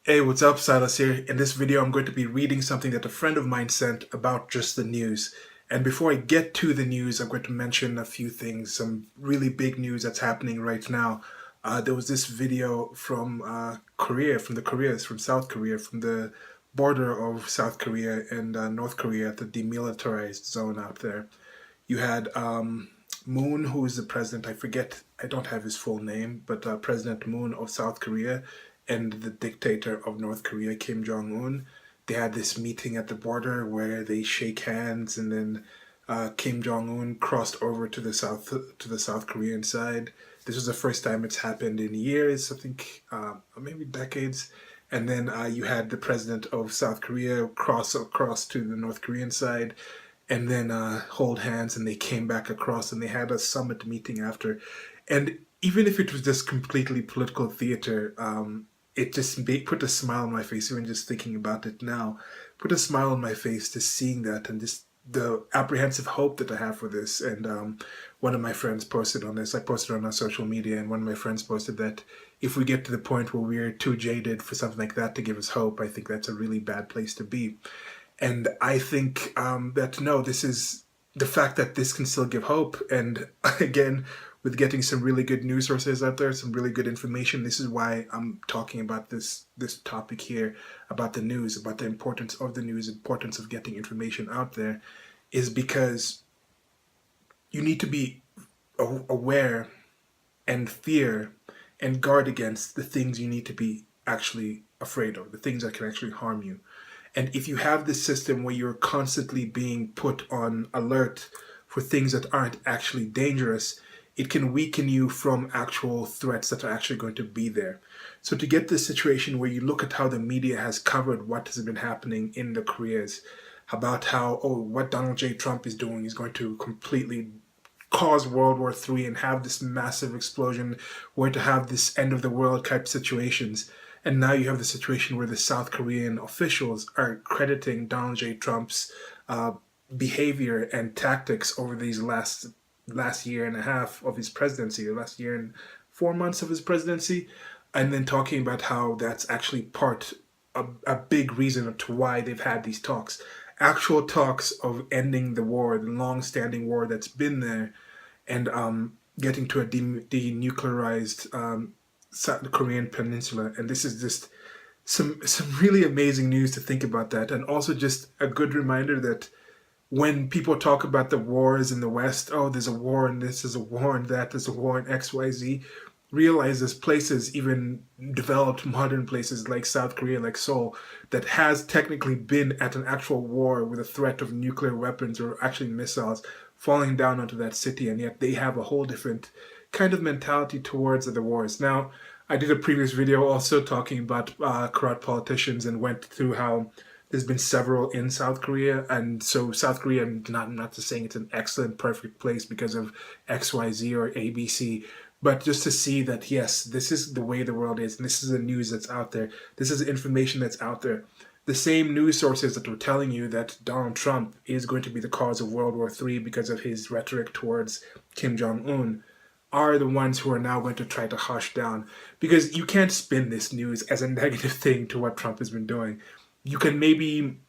Hey, what's up? Silas here. In this video, I'm going to be reading something that a friend of mine sent about just the news. And before I get to the news, I'm going to mention a few things, some really big news that's happening right now. There was this video from Korea, from the Koreas, from South Korea, from the border of South Korea and North Korea, the demilitarized zone out there. You had Moon, who is the president. I forget, I don't have his full name, but President Moon of South Korea and the dictator of North Korea, Kim Jong Un. They had this meeting at the border where they shake hands, and then Kim Jong Un crossed over to the South Korean side. This was the first time it's happened in years, I think, maybe decades. And then you had the president of South Korea cross across to the North Korean side, and then hold hands, and they came back across, and they had a summit meeting after. And even if it was just completely political theater, it just put a smile on my face, even just thinking about it now. Put a smile on my face just seeing that, and just the apprehensive hope that I have for this. And one of my friends posted on this. I posted on our social media, and one of my friends posted that if we get to the point where we're too jaded for something like that to give us hope, I think that's a really bad place to be. And I think that no, this is the fact that this can still give hope. And again, with getting some really good news sources out there, some really good information, this is why I'm talking about this topic here, about the news, about the importance of the news, importance of getting information out there, is because you need to be aware and fear and guard against the things you need to be actually afraid of, the things that can actually harm you. And if you have this system where you're constantly being put on alert for things that aren't actually dangerous, it can weaken you from actual threats that are actually going to be there. So to get this situation where you look at how the media has covered what has been happening in the Koreas, about how, oh, what Donald J. Trump is doing is going to completely cause World War III and have this massive explosion, where to have this end of the world type situations. And now you have the situation where the South Korean officials are crediting Donald J. Trump's behavior and tactics over these last year and a half of his presidency, or last year and 4 months of his presidency, and then talking about how that's actually a big reason to why they've had these talks. Actual talks of ending the war, the long-standing war that's been there, and getting to a denuclearized South Korean peninsula. And this is just some really amazing news to think about that, and also just a good reminder that when people talk about the wars in the West, oh, there's a war and this, is a war and that, there's a war in XYZ, realize there's places, even developed modern places like South Korea, like Seoul, that has technically been at an actual war with a threat of nuclear weapons or actually missiles falling down onto that city, and yet they have a whole different kind of mentality towards the wars. Now, I did a previous video also talking about corrupt politicians, and went through how there's been several in South Korea. And so South Korea, I'm not just saying it's an excellent, perfect place because of XYZ or ABC, but just to see that, yes, this is the way the world is, and this is the news that's out there. This is the information that's out there. The same news sources that were telling you that Donald Trump is going to be the cause of World War III because of his rhetoric towards Kim Jong-un are the ones who are now going to try to hush down. Because you can't spin this news as a negative thing to what Trump has been doing. You can maybe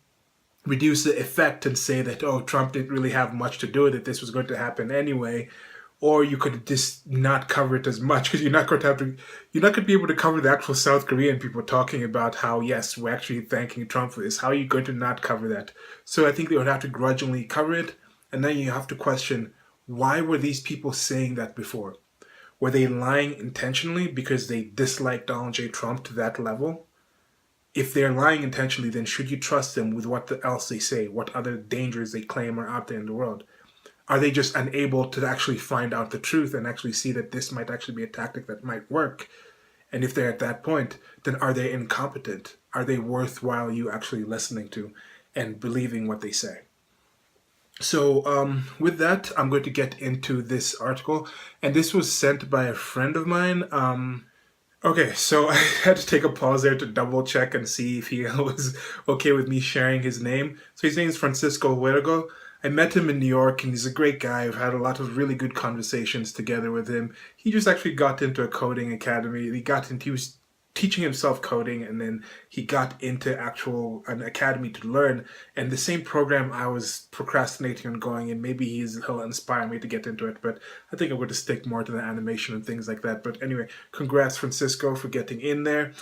reduce the effect and say that, oh, Trump didn't really have much to do with it, this was going to happen anyway. Or you could just not cover it as much, because you're not going to be able to cover the actual South Korean people talking about how, yes, we're actually thanking Trump for this. How are you going to not cover that? So I think they would have to grudgingly cover it, and then you have to question, why were these people saying that before? Were they lying intentionally because they dislike Donald J. Trump to that level? If they're lying intentionally, then should you trust them with what else they say, what other dangers they claim are out there in the world? Are they just unable to actually find out the truth and actually see that this might actually be a tactic that might work? And if they're at that point, then are they incompetent? Are they worthwhile you actually listening to and believing what they say? So with that, I'm going to get into this article. And this was sent by a friend of mine. Okay, so I had to take a pause there to double check and see if he was okay with me sharing his name. So his name is Francisco Huergo. I met him in New York, and he's a great guy. I've had a lot of really good conversations together with him. He just actually got into a coding academy. He was teaching himself coding, and then he got into an academy to learn. And the same program I was procrastinating on going in, maybe he'll inspire me to get into it. But I think I'm going to stick more to the animation and things like that. But anyway, congrats Francisco for getting in there.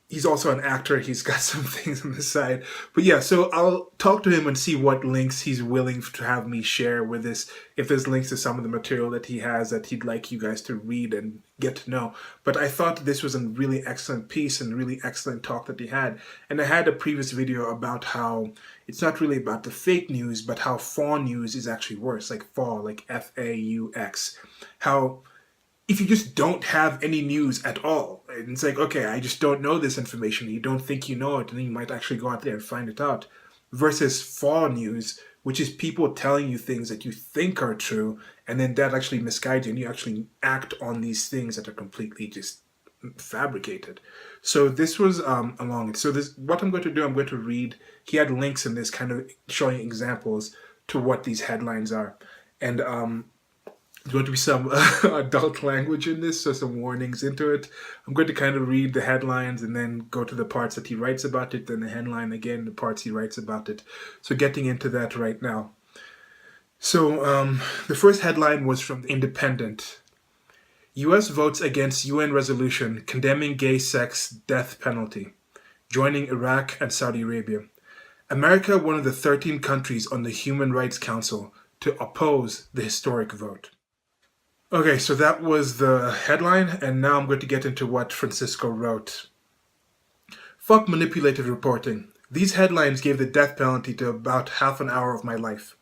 He's also an actor. He's got some things on the side. But yeah, so I'll talk to him and see what links he's willing to have me share with this. If there's links to some of the material that he has that he'd like you guys to read and get to know. But I thought this was a really excellent piece and really excellent talk that he had. And I had a previous video about how it's not really about the fake news, but how faux news is actually worse. Like faux, like F-A-U-X. How if you just don't have any news at all, and it's like, okay, I just don't know this information, you don't think you know it, and then you might actually go out there and find it out, versus faux news, which is people telling you things that you think are true, and then that actually misguides you, and you actually act on these things that are completely just fabricated. So this was along it. So this, what I'm going to do, I'm going to read, he had links in this kind of showing examples to what these headlines are. And there's going to be some adult language in this, so some warnings into it. I'm going to kind of read the headlines and then go to the parts that he writes about it, then the headline again, the parts he writes about it. So getting into that right now. So the first headline was from The Independent. U.S. votes against UN resolution condemning gay sex death penalty, joining Iraq and Saudi Arabia. America, one of the 13 countries on the Human Rights Council to oppose the historic vote. Okay, so that was the headline, and now I'm going to get into what Francisco wrote. Fuck manipulative reporting. These headlines gave the death penalty to about half an hour of my life.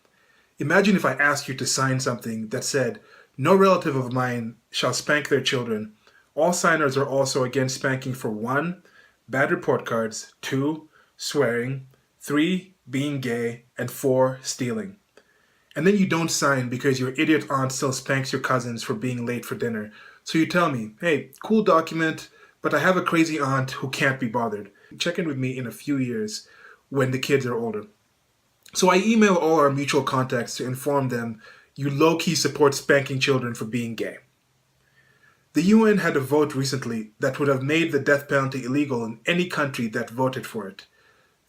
Imagine if I asked you to sign something that said, no relative of mine shall spank their children. All signers are also against spanking for 1, bad report cards, 2, swearing, 3, being gay, and 4, stealing. And then you don't sign because your idiot aunt still spanks your cousins for being late for dinner. So you tell me, hey, cool document, but I have a crazy aunt who can't be bothered. Check in with me in a few years when the kids are older. So I email all our mutual contacts to inform them you low-key support spanking children for being gay. The UN had a vote recently that would have made the death penalty illegal in any country that voted for it.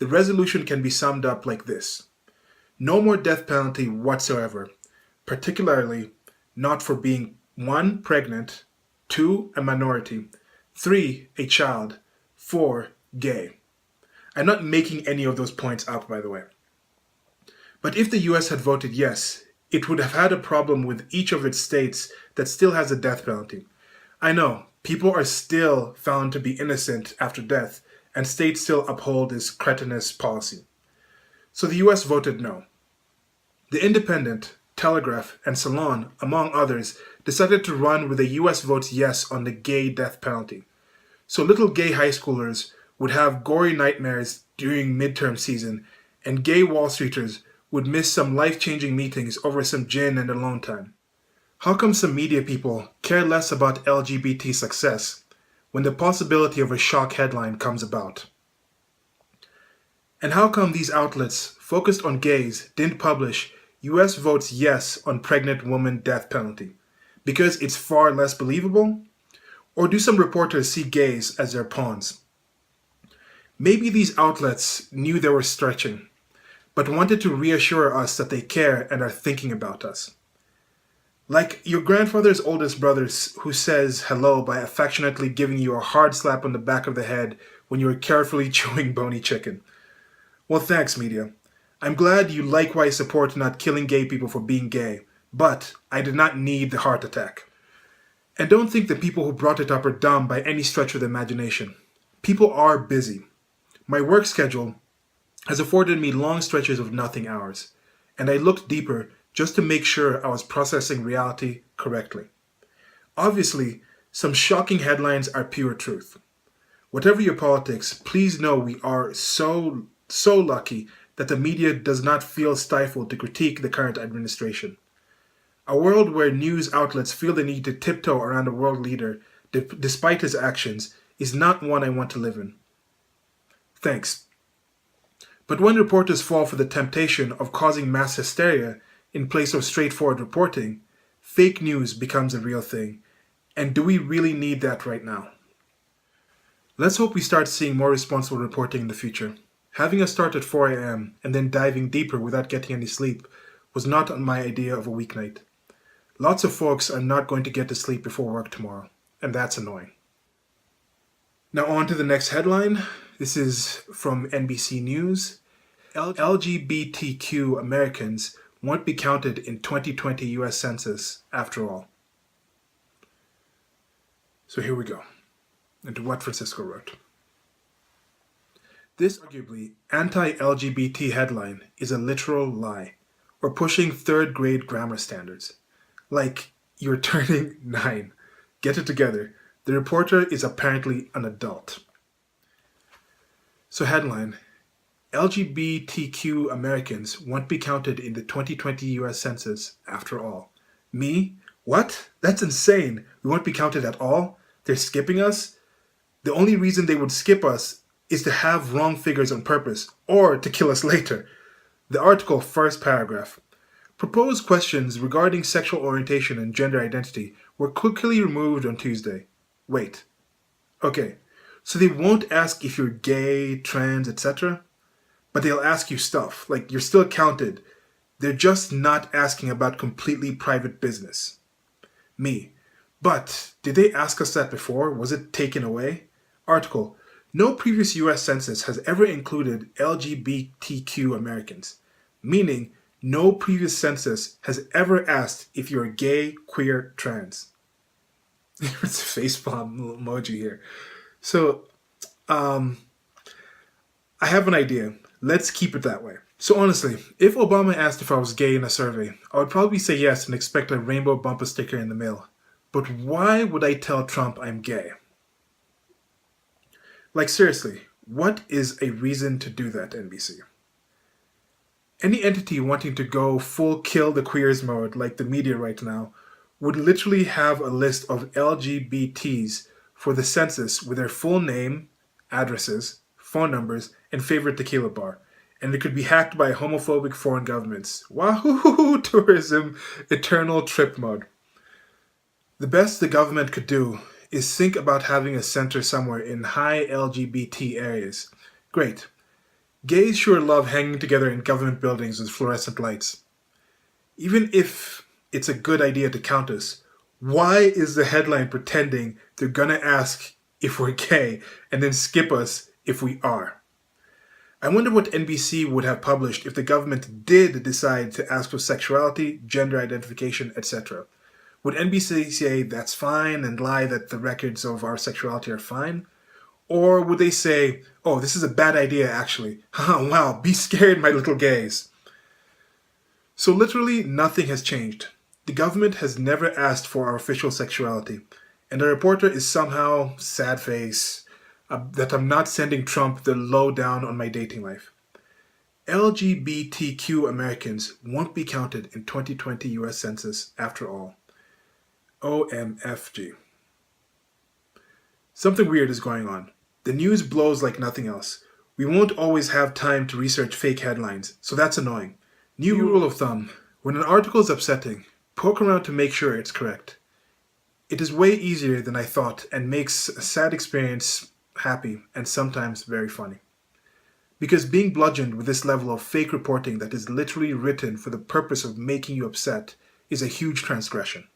The resolution can be summed up like this. No more death penalty whatsoever, particularly not for being 1, pregnant, 2, a minority, 3, a child, 4, gay. I'm not making any of those points up, by the way. But if the US had voted yes, it would have had a problem with each of its states that still has a death penalty. I know, people are still found to be innocent after death, and states still uphold this cretinous policy. So the US voted no. The Independent, Telegraph, and Salon, among others, decided to run with the US votes yes on the gay death penalty. So little gay high schoolers would have gory nightmares during midterm season, and gay Wall Streeters would miss some life-changing meetings over some gin and alone time. How come some media people care less about LGBT success when the possibility of a shock headline comes about? And how come these outlets focused on gays didn't publish US votes yes on pregnant woman death penalty? Because it's far less believable? Or do some reporters see gays as their pawns? Maybe these outlets knew they were stretching, but wanted to reassure us that they care and are thinking about us. Like your grandfather's oldest brother who says hello by affectionately giving you a hard slap on the back of the head when you are carefully chewing bony chicken. Well, thanks, media. I'm glad you likewise support not killing gay people for being gay, but I did not need the heart attack. And don't think the people who brought it up are dumb by any stretch of the imagination. People are busy. My work schedule has afforded me long stretches of nothing hours, and I looked deeper just to make sure I was processing reality correctly. Obviously, some shocking headlines are pure truth. Whatever your politics, please know we are so lucky that the media does not feel stifled to critique the current administration. A world where news outlets feel the need to tiptoe around a world leader despite his actions is not one I want to live in. Thanks. But when reporters fall for the temptation of causing mass hysteria in place of straightforward reporting, fake news becomes a real thing. And do we really need that right now? Let's hope we start seeing more responsible reporting in the future. Having us start at 4 a.m. and then diving deeper without getting any sleep was not on my idea of a weeknight. Lots of folks are not going to get to sleep before work tomorrow, and that's annoying. Now on to the next headline. This is from NBC News. LGBTQ Americans won't be counted in 2020 US Census after all. So here we go, into what Francisco wrote. This arguably anti-LGBT headline is a literal lie, or pushing third grade grammar standards. Like, you're turning 9. Get it together. The reporter is apparently an adult. So headline, LGBTQ Americans won't be counted in the 2020 US Census after all. Me? What? That's insane. We won't be counted at all? They're skipping us? The only reason they would skip us is to have wrong figures on purpose, or to kill us later. The article, first paragraph. Proposed questions regarding sexual orientation and gender identity were quickly removed on Tuesday. Wait. Okay, so they won't ask if you're gay, trans, etc., but they'll ask you stuff, like you're still counted. They're just not asking about completely private business. Me. But did they ask us that before? Was it taken away? Article. No previous US census has ever included LGBTQ Americans, meaning no previous census has ever asked if you're gay, queer, trans. It's a facepalm emoji here. So, I have an idea. Let's keep it that way. So honestly, if Obama asked if I was gay in a survey, I would probably say yes and expect a rainbow bumper sticker in the mail. But why would I tell Trump I'm gay? Like seriously, what is a reason to do that, NBC? Any entity wanting to go full kill the queers mode, like the media right now, would literally have a list of LGBTs for the census with their full name, addresses, phone numbers, and favorite tequila bar. And it could be hacked by homophobic foreign governments. Wahoo! Tourism, eternal trip mode. The best the government could do is think about having a center somewhere in high LGBT areas. Great. Gays sure love hanging together in government buildings with fluorescent lights. Even if it's a good idea to count us, why is the headline pretending they're gonna ask if we're gay and then skip us if we are? I wonder what NBC would have published if the government did decide to ask for sexuality, gender identification, etc. Would NBC say that's fine and lie that the records of our sexuality are fine? Or would they say, oh, this is a bad idea actually. Wow, be scared, my little gays. So literally nothing has changed. The government has never asked for our official sexuality. And the reporter is somehow sad face that I'm not sending Trump the lowdown on my dating life. LGBTQ Americans won't be counted in 2020 US Census after all. OMFG. Something weird is going on. The news blows like nothing else. We won't always have time to research fake headlines, so that's annoying. New rule of thumb. When an article is upsetting, poke around to make sure it's correct. It is way easier than I thought and makes a sad experience happy and sometimes very funny. Because being bludgeoned with this level of fake reporting that is literally written for the purpose of making you upset is a huge transgression.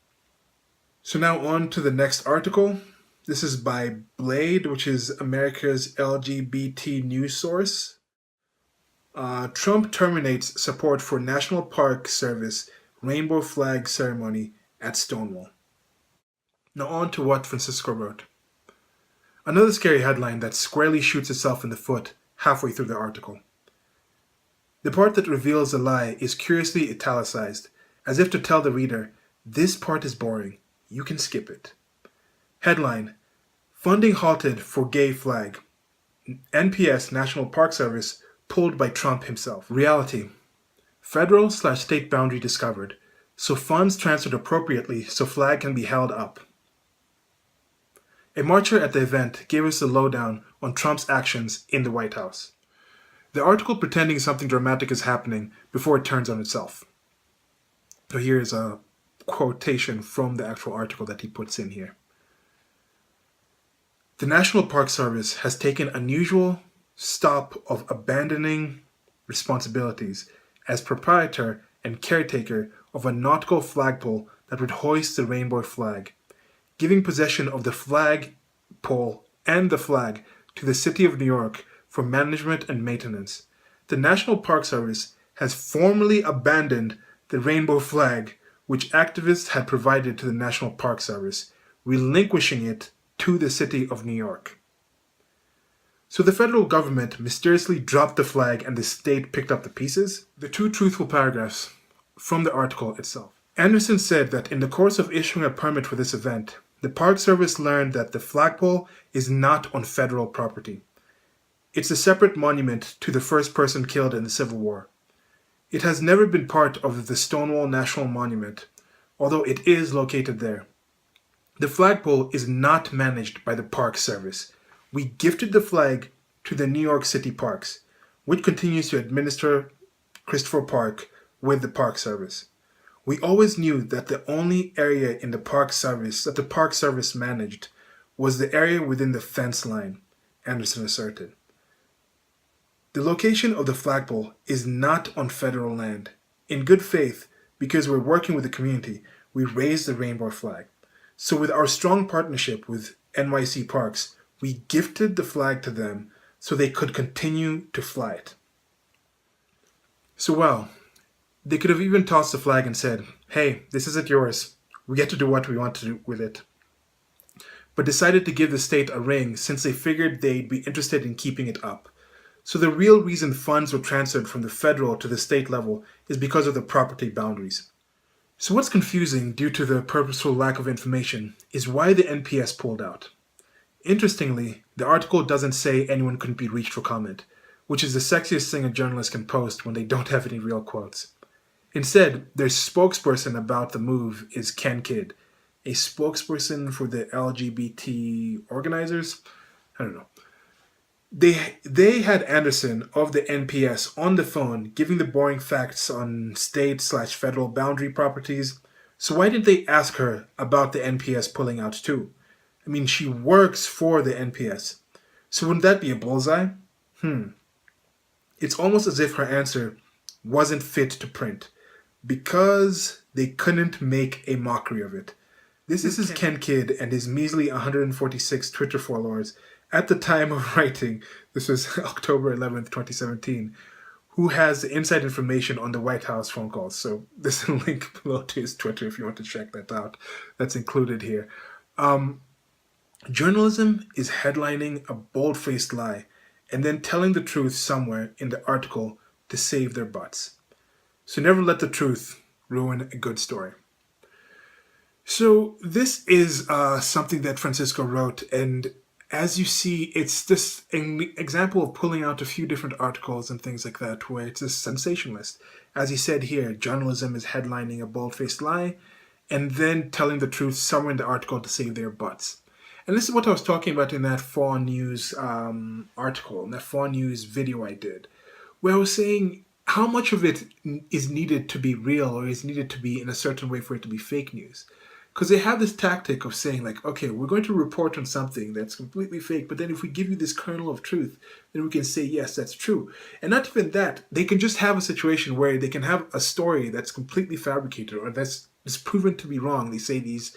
So now on to the next article. This is by Blade, which is America's LGBT news source. Trump terminates support for National Park Service rainbow flag ceremony at Stonewall. Now on to what Francisco wrote. Another scary headline that squarely shoots itself in the foot halfway through the article. The part that reveals the lie is curiously italicized, as if to tell the reader, this part is boring, you can skip it. Headline, funding halted for gay flag. NPS, National Park Service, pulled by Trump himself. Reality, federal/state boundary discovered, so funds transferred appropriately so flag can be held up. A marcher at the event gave us the lowdown on Trump's actions in the White House. The article pretending something dramatic is happening before it turns on itself. So here's a quotation from the actual article that he puts in here. The National Park Service has taken an unusual step of abandoning responsibilities as proprietor and caretaker of a nautical flagpole that would hoist the rainbow flag, giving possession of the flagpole and the flag to the City of New York for management and maintenance. The National Park Service has formally abandoned the rainbow flag which activists had provided to the National Park Service, relinquishing it to the City of New York. So the federal government mysteriously dropped the flag and the state picked up the pieces? The two truthful paragraphs from the article itself. Anderson said that in the course of issuing a permit for this event, the Park Service learned that the flagpole is not on federal property. It's a separate monument to the first person killed in the Civil War. It has never been part of the Stonewall National Monument, although it is located there. The flagpole is not managed by the Park Service. We gifted the flag to the New York City Parks, which continues to administer Christopher Park with the Park Service. We always knew that the only area in the Park Service that the Park Service managed was the area within the fence line, Anderson asserted. The location of the flagpole is not on federal land. In good faith, because we're working with the community, we raised the rainbow flag. So with our strong partnership with NYC Parks, we gifted the flag to them so they could continue to fly it. So well, they could have even tossed the flag and said, hey, this isn't yours. We get to do what we want to do with it. But decided to give the state a ring since they figured they'd be interested in keeping it up. So the real reason funds were transferred from the federal to the state level is because of the property boundaries. So what's confusing due to the purposeful lack of information is why the NPS pulled out. Interestingly, the article doesn't say anyone couldn't be reached for comment, which is the sexiest thing a journalist can post when they don't have any real quotes. Instead, their spokesperson about the move is Ken Kidd, a spokesperson for the LGBT organizers? I don't know. They had Anderson of the NPS on the phone giving the boring facts on state/federal boundary properties. So why didn't they ask her about the NPS pulling out too? I mean, she works for the NPS. So wouldn't that be a bullseye? It's almost as if her answer wasn't fit to print because they couldn't make a mockery of it. This is Ken Kidd and his measly 146 Twitter followers at the time of writing. This was October 11th, 2017, who has the inside information on the White House phone calls. So there's a link below to his Twitter if you want to check that out. That's included here. Journalism is headlining a bold-faced lie and then telling the truth somewhere in the article to save their butts. So never let the truth ruin a good story. So this is something that Francisco wrote, and as you see, it's just an example of pulling out a few different articles and things like that where it's a sensationalist. As he said here, journalism is headlining a bold-faced lie and then telling the truth somewhere in the article to save their butts. And this is what I was talking about in that Fawn News article, in that Fawn News video I did, where I was saying how much of it is needed to be real or is needed to be in a certain way for it to be fake news. Because they have this tactic of saying like, okay, we're going to report on something that's completely fake, but then if we give you this kernel of truth, then we can say, yes, that's true. And not even that, they can just have a situation where they can have a story that's completely fabricated or that's proven to be wrong. They say these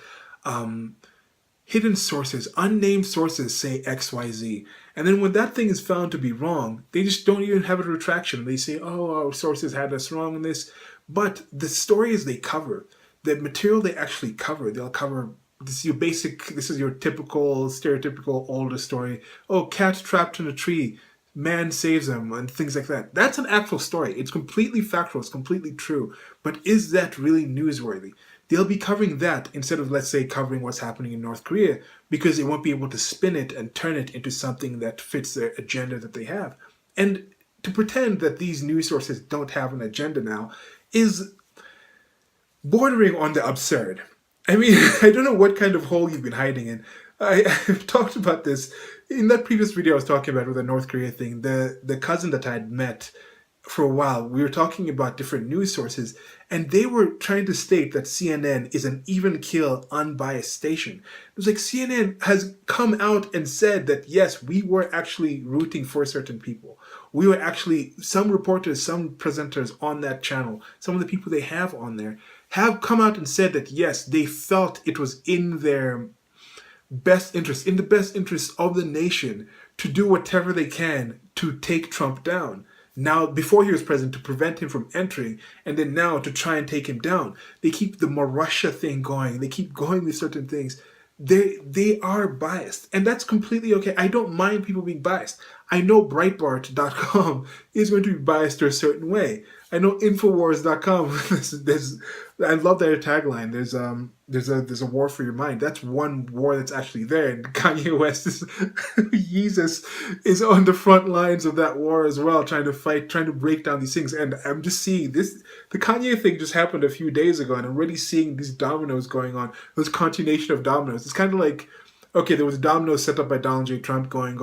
hidden sources, unnamed sources say X, Y, Z. And then when that thing is found to be wrong, they just don't even have a retraction. They say, oh, our sources had us wrong in this. But the stories they cover, the material they actually cover, they'll cover, this is your typical, stereotypical older story. Oh, cat trapped in a tree, man saves him, and things like that. That's an actual story. It's completely factual, it's completely true. But is that really newsworthy? They'll be covering that instead of, let's say, covering what's happening in North Korea because they won't be able to spin it and turn it into something that fits their agenda that they have. And to pretend that these news sources don't have an agenda now is bordering on the absurd. I mean, I don't know what kind of hole you've been hiding in. I've talked about this in that previous video I was talking about with the North Korea thing. The cousin that I had met for a while, we were talking about different news sources, and they were trying to state that CNN is an even kill, unbiased station. It was like CNN has come out and said that yes, we were actually rooting for certain people. We were actually, some reporters, some presenters on that channel, some of the people they have on there, have come out and said that yes, they felt it was in their best interest, in the best interest of the nation, to do whatever they can to take Trump down. Now, before he was president, to prevent him from entering, and then now to try and take him down. They keep the more Russia thing going. They keep going with certain things. They are biased, and that's completely okay. I don't mind people being biased. I know Breitbart.com is going to be biased to a certain way. I know Infowars.com. I love their tagline. There's a war for your mind. That's one war that's actually there. And Kanye West is Jesus is on the front lines of that war as well, trying to fight, trying to break down these things. And I'm just seeing this. The Kanye thing just happened a few days ago, and I'm already seeing these dominoes going on. This continuation of dominoes. It's kind of like, okay, there was dominoes set up by Donald J. Trump going,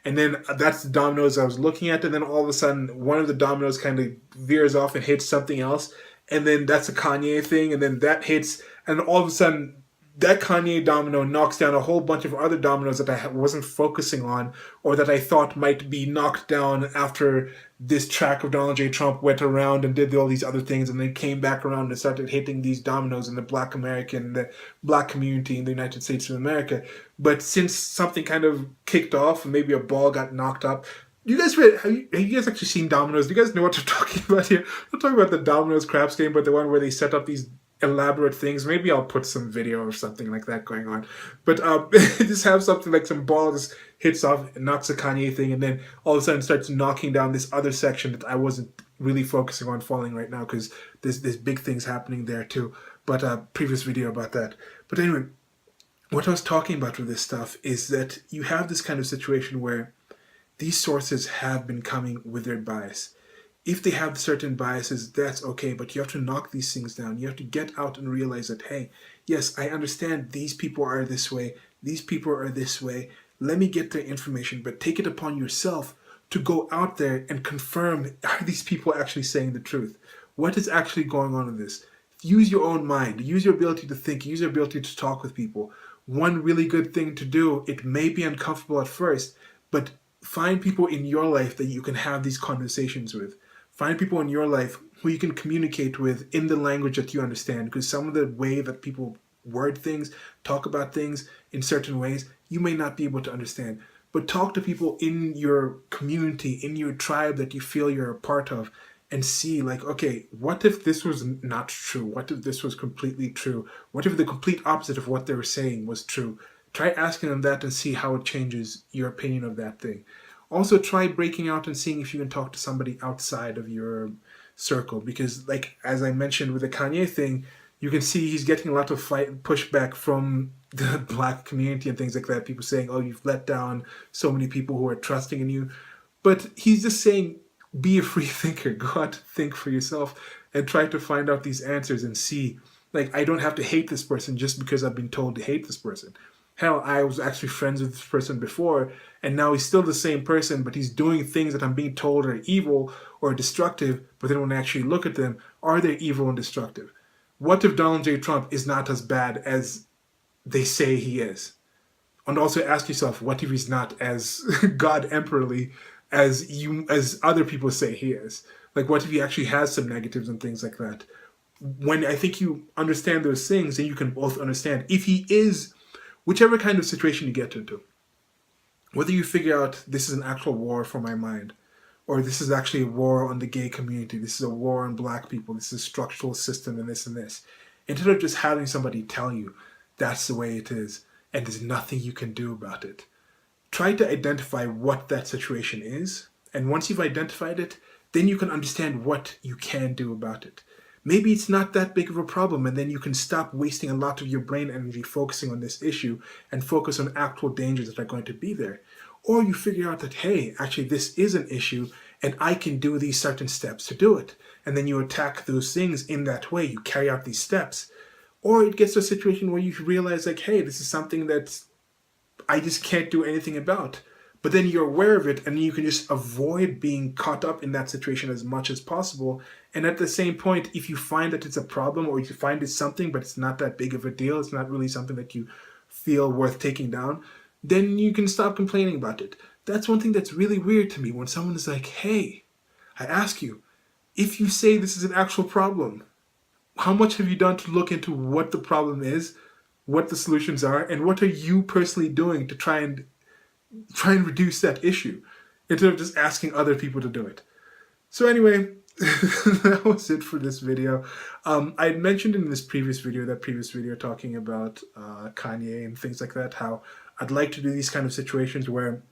and then that's the dominoes I was looking at, and then all of a sudden, one of the dominoes kind of veers off and hits something else, and then that's a Kanye thing, and then that hits, and all of a sudden, that Kanye domino knocks down a whole bunch of other dominoes that I wasn't focusing on, or that I thought might be knocked down after this track of Donald J. Trump went around and did all these other things, and then came back around and started hitting these dominoes in the Black American, the Black community in the United States of America. But since something kind of kicked off, and maybe a ball got knocked up, have you guys actually seen Dominoes? Do you guys know what I'm talking about here? I'm talking about the Dominoes craps game, but the one where they set up these elaborate things. Maybe I'll put some video or something like that going on. But just have something like some ball just hits off and knocks a Kanye thing, and then all of a sudden starts knocking down this other section that I wasn't really focusing on following right now, because there's big things happening there too. But previous video about that. But anyway, what I was talking about with this stuff is that you have this kind of situation where these sources have been coming with their bias. If they have certain biases, that's okay, but you have to knock these things down. You have to get out and realize that, hey, yes, I understand these people are this way, these people are this way. Let me get their information, but take it upon yourself to go out there and confirm, are these people actually saying the truth? What is actually going on in this? Use your own mind, use your ability to think, use your ability to talk with people. One really good thing to do, it may be uncomfortable at first, but find people in your life that you can have these conversations with. Find people in your life who you can communicate with in the language that you understand, because some of the way that people word things, talk about things in certain ways, you may not be able to understand. But talk to people in your community, in your tribe that you feel you're a part of, and see like, okay, what if this was not true? What if this was completely true? What if the complete opposite of what they were saying was true? Try asking them that and see how it changes your opinion of that thing. Also, try breaking out and seeing if you can talk to somebody outside of your circle, because like, as I mentioned with the Kanye thing, you can see he's getting a lot of pushback from the Black community and things like that. People saying, oh, you've let down so many people who are trusting in you. But he's just saying, be a free thinker. Go out, think for yourself, and try to find out these answers and see, like, I don't have to hate this person just because I've been told to hate this person. Hell, I was actually friends with this person before, and now he's still the same person, but he's doing things that I'm being told are evil or destructive, but then when I actually look at them, are they evil and destructive? What if Donald J. Trump is not as bad as they say he is? And also ask yourself, what if he's not as God emperorly as other people say he is? Like, what if he actually has some negatives and things like that? When I think you understand those things, then you can both understand if he is, whichever kind of situation you get into, whether you figure out this is an actual war for my mind, or this is actually a war on the gay community, this is a war on Black people, this is a structural system and this, instead of just having somebody tell you that's the way it is and there's nothing you can do about it, try to identify what that situation is, and once you've identified it, then you can understand what you can do about it. Maybe it's not that big of a problem, and then you can stop wasting a lot of your brain energy focusing on this issue and focus on actual dangers that are going to be there. Or you figure out that, hey, actually this is an issue and I can do these certain steps to do it. And then you attack those things in that way. You carry out these steps. Or it gets to a situation where you realize like, hey, this is something that I just can't do anything about. but then you're aware of it and you can just avoid being caught up in that situation as much as possible. And at the same point, if you find that it's a problem or you find it's something but it's not that big of a deal, it's not really something that you feel worth taking down, then you can stop complaining about it. That's one thing that's really weird to me, when someone is like, hey, I ask you, if you say this is an actual problem, how much have you done to look into what the problem is, what the solutions are, and what are you personally doing to try and reduce that issue, instead of just asking other people to do it? So anyway, that was it for this video. I had mentioned in this previous video talking about Kanye and things like that, how I'd like to do these kind of situations where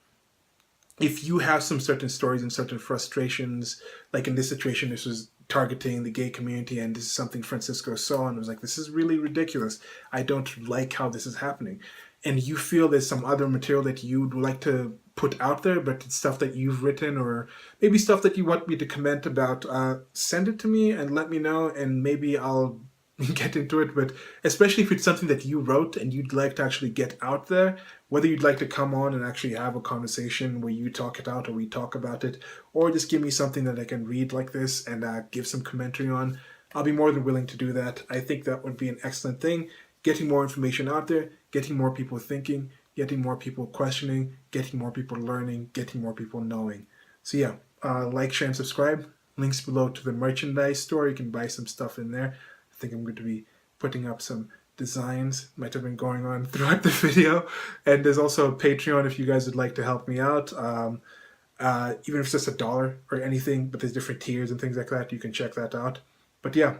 if you have some certain stories and certain frustrations, like in this situation, this was targeting the gay community, and this is something Francisco saw and was like, this is really ridiculous. I don't like how this is happening. And you feel there's some other material that you'd like to put out there, but it's stuff that you've written or maybe stuff that you want me to comment about, send it to me and let me know, and maybe I'll get into it. But especially if it's something that you wrote and you'd like to actually get out there, whether you'd like to come on and actually have a conversation where you talk it out or we talk about it, or just give me something that I can read like this and give some commentary on, I'll be more than willing to do that. I think that would be an excellent thing. Getting more information out there, getting more people thinking, getting more people questioning, getting more people learning, getting more people knowing. So yeah, like, share, and subscribe. Links below to the merchandise store. You can buy some stuff in there. I think I'm going to be putting up some designs, might have been going on throughout the video. And there's also a Patreon if you guys would like to help me out. Even if it's just $1 or anything, but there's different tiers and things like that. You can check that out. But yeah,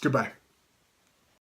goodbye.